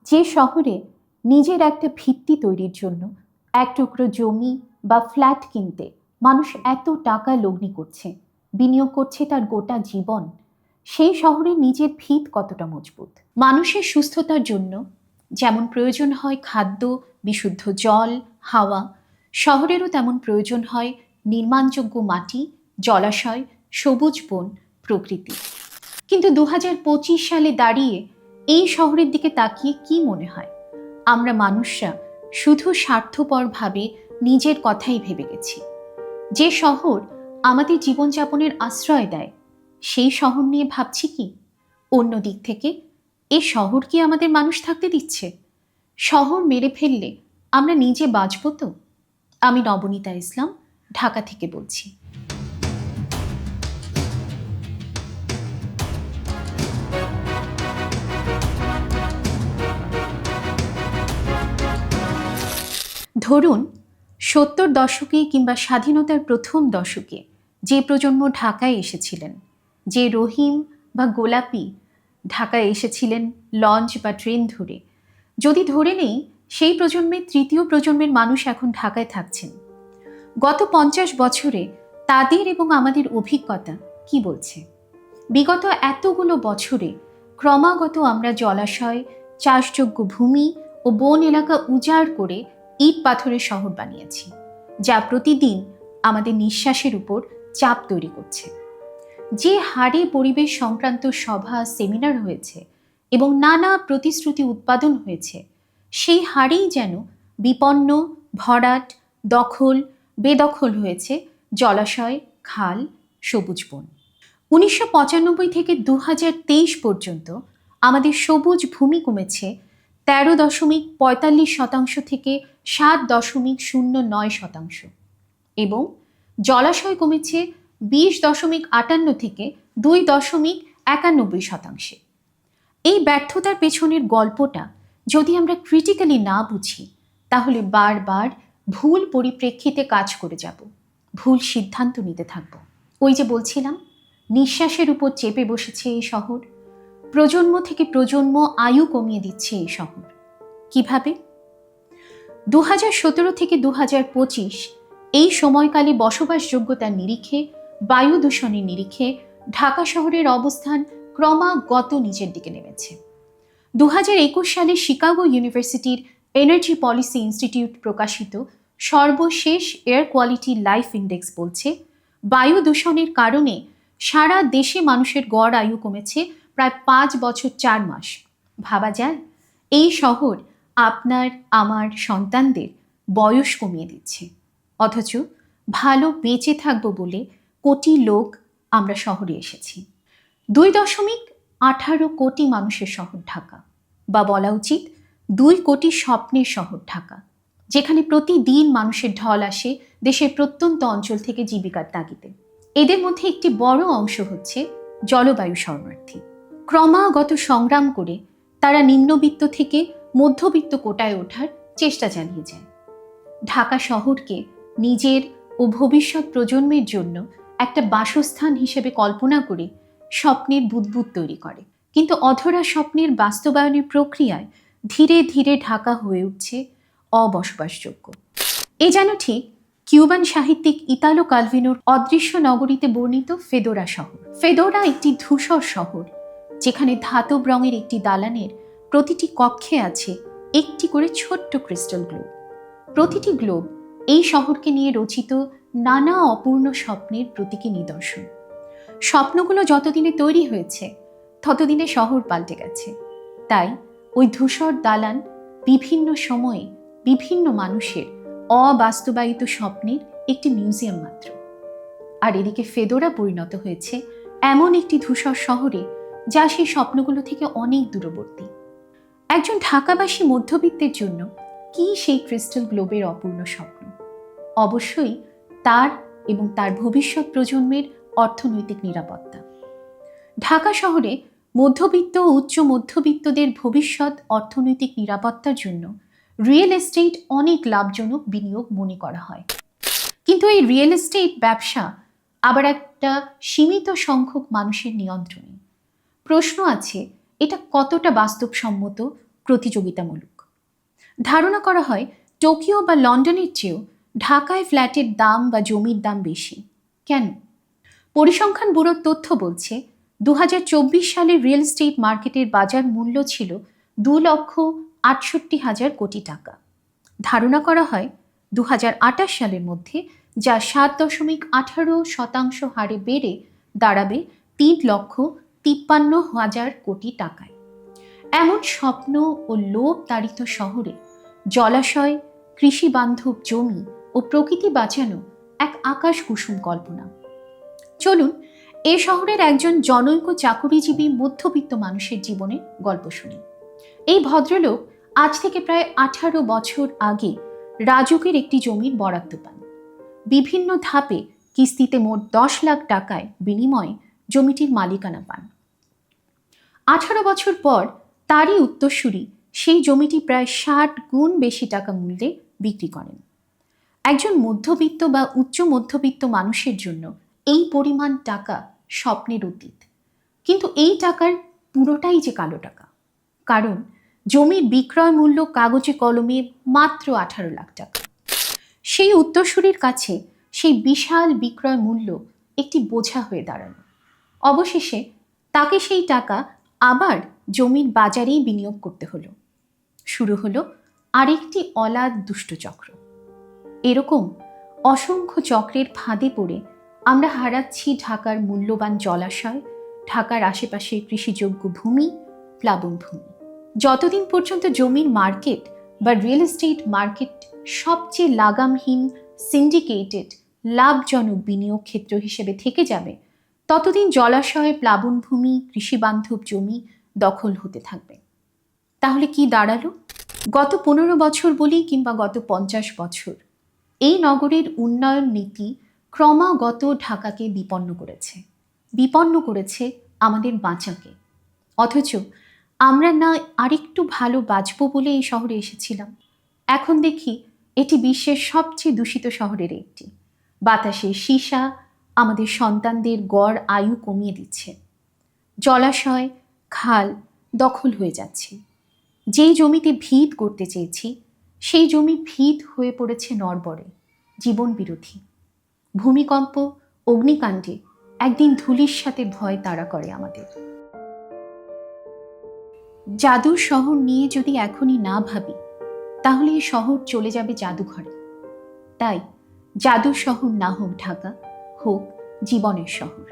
যে শহরে নিজের একটা ভিত্তি তৈরির জন্য এক টুকরো জমি বা ফ্ল্যাট কিনতে মানুষ এত টাকা লগ্নি করছে, বিনিয়োগ করছে তার গোটা জীবন, সেই শহরে নিজের ভিত কতটা মজবুত। মানুষের সুস্থতার জন্য যেমন প্রয়োজন হয় খাদ্য, বিশুদ্ধ জল, হাওয়া, শহরেরও তেমন প্রয়োজন হয় নির্মাণযোগ্য মাটি, জলাশয়, সবুজ বন, প্রকৃতি। কিন্তু 2025 সালে দাঁড়িয়ে এই শহরের দিকে তাকিয়ে কি মনে হয়? আমরা মানুষরা শুধু স্বার্থপরভাবে নিজের কথাই ভেবে গেছি। যে শহর আমাদের জীবনযাপনের আশ্রয় দেয়, সেই শহর নিয়ে ভাবছি কি? অন্য দিক থেকে এই শহর কি আমাদের মানুষ থাকতে দিচ্ছে? শহর মেরে ফেললে আমরা নিজে বাঁচব তো? আমি নবনীতা ইসলাম, ঢাকা থেকে বলছি। ধরুন 70 দশকে কিংবা স্বাধীনতার প্রথম দশকে যে প্রজন্ম ঢাকায় এসেছিলেন, যে রহিম বা গোলাপি ঢাকায় এসেছিলেন লঞ্চ বা ট্রেন ধরে, যদি ধরে নেই সেই প্রজন্মের তৃতীয় প্রজন্মের মানুষ এখন ঢাকায় থাকছেন, গত 50 বছরে তাদের এবং আমাদের অভিজ্ঞতা কি বলছে? বিগত এতগুলো বছরে ক্রমাগত আমরা জলাশয়, চাষযোগ্য ভূমি ও বন এলাকা উজাড় করে ইট পাথরের শহর বানিয়েছি, যা প্রতিদিন আমাদের নিঃশ্বাসের উপর চাপ তৈরি করছে। যে হারে পরিবেশ সংক্রান্ত সভা, সেমিনার হয়েছে এবং নানা প্রতিশ্রুতি উৎপাদন হয়েছে, সেই হারেই যেন বিপন্ন, ভরাট, দখল, বেদখল হয়েছে জলাশয়, খাল, সবুজ বন। 1995 থেকে 2023 পর্যন্ত আমাদের সবুজ ভূমি কমেছে 13.45% থেকে 7.09% এবং জলাশয় কমেছে 20.58 থেকে 2.91%। এই ব্যর্থতার পেছনের গল্পটা যদি আমরা ক্রিটিক্যালি না বুঝি, তাহলে বারবার ভুল পরিপ্রেক্ষিতে কাজ করে যাব, ভুল সিদ্ধান্ত নিতে থাকব। ওই যে বলছিলাম, নিঃশ্বাসের উপর চেপে বসেছে এই শহর, প্রজন্ম থেকে প্রজন্ম আয়ু কমিয়ে দিচ্ছে এই শহর। কিভাবে? 2017 থেকে 2025 এই সময়কালে বসবাসযোগ্যতার নিরিখে, বায়ু দূষণের নিরিখে ঢাকা শহরের অবস্থান ক্রমাগত নিচের দিকে নেমেছে। 2021 সালে শিকাগো ইউনিভার্সিটির এনার্জি পলিসি ইনস্টিটিউট প্রকাশিত সর্বশেষ এয়ার কোয়ালিটি লাইফ ইন্ডেক্স বলছে, বায়ু দূষণের কারণে সারা দেশে মানুষের গড় আয়ু কমেছে প্রায় 5 বছর 4 মাস। ভাবা যায়, এই শহর আপনার আমার সন্তানদের বয়স কমিয়ে দিচ্ছে, অথচ ভালো বেঁচে থাকবো বলে কোটি লোক আমরা শহরে এসেছি। 2.18 কোটি মানুষের শহর ঢাকা, বা বলা উচিত 2 কোটি স্বপ্নের শহর ঢাকা, যেখানে প্রতিদিন মানুষের ঢল আসে দেশের প্রত্যন্ত অঞ্চল থেকে জীবিকার তাগিদে। এদের মধ্যে একটি বড় অংশ হচ্ছে জলবায়ু শরণার্থী। ক্রমাগত সংগ্রাম করে তারা নিম্নবিত্ত থেকে মধ্যবিত্ত কোটায় ওঠার চেষ্টা চালিয়ে যায়। ঢাকা শহরকে নিজের ও ভবিষ্যৎ প্রজন্মের জন্য একটা বাসস্থান হিসেবে কল্পনা করে স্বপ্নের বুদবুদ তৈরি করে, কিন্তু অধরা স্বপ্নের বাস্তবায়নের প্রক্রিয়ায় ধীরে ধীরে ঢাকা হয়ে উঠছে অবসবাসযোগ্য। এ যেন ঠিক কিউবান সাহিত্যিক ইতালো কালভিনোর অদৃশ্য নগরীতে বর্ণিত ফেদোরা শহর। ফেদোরা একটি ধূসর শহর, যেখানে ধাতব রঙের একটি দালানের প্রতিটি কক্ষে আছে একটি করে ছোট্ট ক্রিস্টাল গ্লোব। প্রতিটি গ্লোব এই শহরকে নিয়ে রচিত নানা অপূর্ণ স্বপ্নের প্রতীকী নিদর্শন। স্বপ্নগুলো যতদিনে তৈরি হয়েছে, ততদিনে শহর পাল্টে গেছে। তাই ওই ধূসর দালান বিভিন্ন সময়ে বিভিন্ন মানুষের অবাস্তবায়িত স্বপ্নের একটি মিউজিয়াম মাত্র। আর এদিকে ফেদোরা পরিণত হয়েছে এমন একটি ধূসর শহরে যা সেই স্বপ্নগুলো থেকে অনেক দূরবর্তী। একজন ঢাকাবাসী মধ্যবিত্তের জন্য কি সেই ক্রিস্টাল গ্লোবের অপূর্ণ স্বপ্ন? অবশ্যই তার এবং তার ভবিষ্যৎ প্রজন্মের অর্থনৈতিক নিরাপত্তা। ঢাকা শহরে মধ্যবিত্ত ও উচ্চ মধ্যবিত্তদের ভবিষ্যৎ অর্থনৈতিক নিরাপত্তার জন্য রিয়েল এস্টেট অনেক লাভজনক বিনিয়োগ মনে করা হয়। কিন্তু এই রিয়েল এস্টেট ব্যবসা আবার একটা সীমিত সংখ্যক মানুষের নিয়ন্ত্রণে। প্রশ্ন আছে, এটা কতটা বাস্তবসম্মত প্রতিযোগিতামূলক। ধারণা করা হয় টোকিও বা লন্ডনের চেয়েও ঢাকায় ফ্ল্যাটের দাম বা জমির দাম বেশি। কেন? পরিসংখ্যান ব্যুরোর তথ্য বলছে 2024 সালের রিয়েল এস্টেট মার্কেটের বাজার মূল্য ছিল 2,68,000 কোটি টাকা। ধারণা করা হয় 2028 সালের মধ্যে যা 7.18% হারে বেড়ে দাঁড়াবে 3,53,000 কোটি টাকায়। এমন স্বপ্ন ও লোভ তাড়িত শহরে জলাশয়, কৃষি বান্ধব জমি ও প্রকৃতি বাঁচানো এক আকাশ কুসুম কল্পনা। চলুন এ শহরের একজন জনৈক চাকুরিজীবী মধ্যবিত্ত মানুষের জীবনের গল্প শুনি। এই ভদ্রলোক আজ থেকে প্রায় 18 বছর আগে রাজুকের একটি জমির বরাদ্দ পান। বিভিন্ন ধাপে কিস্তিতে মোট 10 লাখ টাকায় বিনিময়ে জমিটির মালিকানা পান। 18 বছর পর তারই উত্তরসূরি সেই জমিটি প্রায় 60 গুণ বেশি টাকা মূল্যে বিক্রি করেন। একজন মধ্যবিত্ত বা উচ্চ মধ্যবিত্ত মানুষের জন্য এই পরিমাণ টাকা স্বপ্নের অতীত। কিন্তু এই টাকার পুরোটাই যে কালো টাকা, কারণ জমির বিক্রয় মূল্য কাগজে কলমে মাত্র 18 লাখ টাকা। সেই উত্তরসূরির কাছে সেই বিশাল বিক্রয় মূল্য একটি বোঝা হয়ে দাঁড়ালো। অবশেষে তাকে সেই টাকা আবার জমির বাজারেই বিনিয়োগ করতে হলো। শুরু হলো আরেকটি অলাদ দুষ্টচক্র। এরকম অসংখ্য চক্রের ফাঁদে পড়ে আমরা হারাচ্ছি ঢাকার মূল্যবান জলাশয়, ঢাকার আশেপাশের কৃষিযোগ্য ভূমি, প্লাবনভূমি। যতদিন পর্যন্ত জমির মার্কেট বা রিয়েল এস্টেট মার্কেট সবচেয়ে লাগামহীন, সিন্ডিকেটেড, লাভজনক বিনিয়োগ ক্ষেত্র হিসেবে থেকে যাবে, ততদিন জলাশয়, প্লাবনভূমি, কৃষিবান্ধব জমি দখল হতে থাকবে। তাহলে কি দাঁড়ালো? গত 15 বছর বলি কিংবা গত 50 বছর, এই নগরের উন্নয়ন নীতি ক্রমাগত ঢাকাকে বিপন্ন করেছে আমাদের বাঁচাকে। অথচ আমরা না আরেকটু ভালো বাঁচবো বলে এই শহরে এসেছিলাম। এখন দেখি এটি বিশ্বের সবচেয়ে দূষিত শহরের একটি। বাতাসের সীসা আমাদের সন্তানদের গড় আয়ু কমিয়ে দিচ্ছে। জলাশয়, খাল দখল হয়ে যাচ্ছে। যেই জমিতে ভিত করতে চেয়েছি সেই জমি ভিত হয়ে পড়েছে নড়বড়ে, জীবন বিরোধী। ভূমিকম্প, অগ্নিকাণ্ডে একদিন ধূলির সাথে ভয় তাড়া করে আমাদের। জাদুর শহর নিয়ে যদি এখনই না ভাবি, তাহলে এই শহর চলে যাবে জাদুঘরে। তাই জাদুর শহর না হোক ঢাকা, হোক জীবনের শহর।